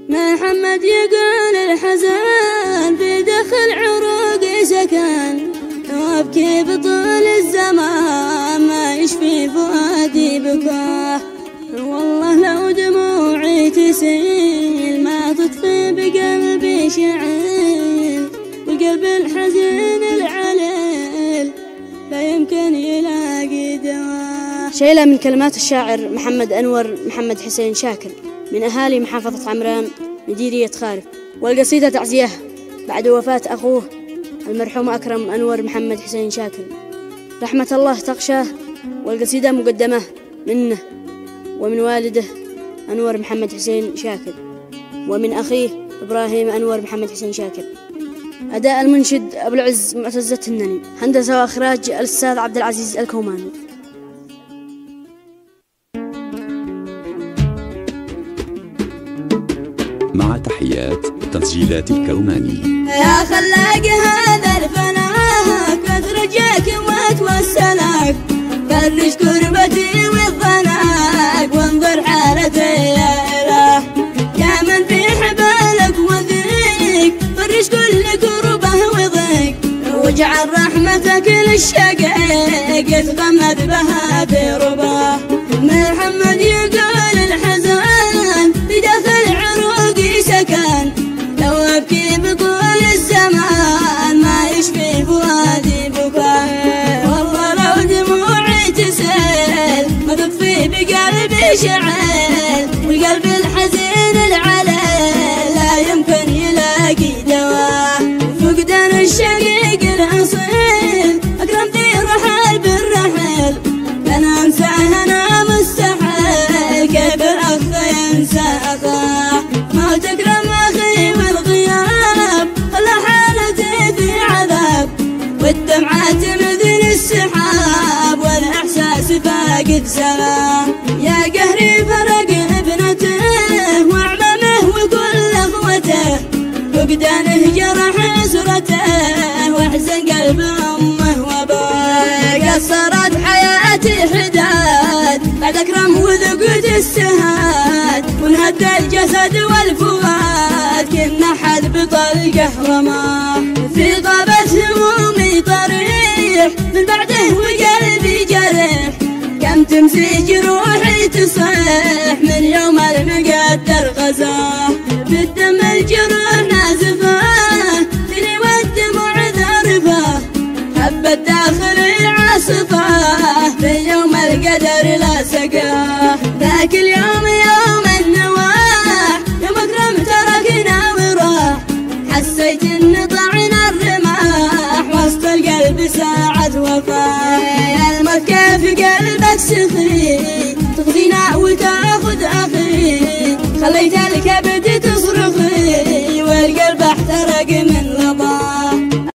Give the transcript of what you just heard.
محمد يقول الحزن في دخل عروقي سكن، وابكي بطول الزمان ما يشفي فؤادي بكاه. والله لو دموعي تسيل ما تطفي بقلبي شعيل، والقلب الحزين العليل لا يمكن يلاقي دواء. شيلة من كلمات الشاعر محمد أنور محمد حسين شاكر من أهالي محافظة عمران مديرية خارف، والقصيدة تعزيه بعد وفاة أخوه المرحوم أكرم أنور محمد حسين شاكر رحمة الله تغشاه. والقصيدة مقدمة منه ومن والده أنور محمد حسين شاكر ومن أخيه إبراهيم أنور محمد حسين شاكر. أداء المنشد أبو العز معتز التناني، هندسة وإخراج الأستاذ عبد العزيز الكوماني. مع تحيات تسجيلات الكوماني. يا خلاق هذا الفناء كثرجك واتوسلك، فرج كربتي وضناك وانظر حالتي يا إله. يا من في حبالك وذيك فرج كل كربه وضيق، واجعل رحمتك للشقيق يتغمد بها في رباه. محمد يقول الحزن في داخل عروقي سكن، لو ابكي بطول الزمان ما يشفي فؤادي بكاء. والله لو دموعي تسيل ما تطفي بقلبي شعيل، والقلب الحزين العليل لا يمكن يلاقي دواء. فقدان الشقيق الاصيل اكرم في رحل بالرحيل، كان انساه انا مستحيل كيف الاخ ينسى اخاه. ما تكرم اخي والغياب خلى حالتي في عذاب، والدمعات مثل السحاب والاحساس فاقد سلام. يا قهري فرق ابنته وعمامه وكل اخوته، فقدانه جرح اسرته واحزن قلب امه وابوه. قصرت حياتي حداد بعد اكرم وذقت السهاد، وانهد الجسد والفؤاد كنا حد بطلقه رماه. في غابة همومي طريح من بعده وقلبي جرح، كم تمسي جروحي تصيح من يوم المقدر غزاه. بالدم الجروح نازفه فيني والدموع ذارفه، حبت داخلي عاصفه في يوم القدر لا سقاه. ذاك اليوم يوم النواح يوم اكرم تركنا وراح، حسيت ان ضعنا الرماح وسط القلب ساعة وفاه. الموت كيف قلبك سخي تغذينا وتاخذ اخي، خليت الكبد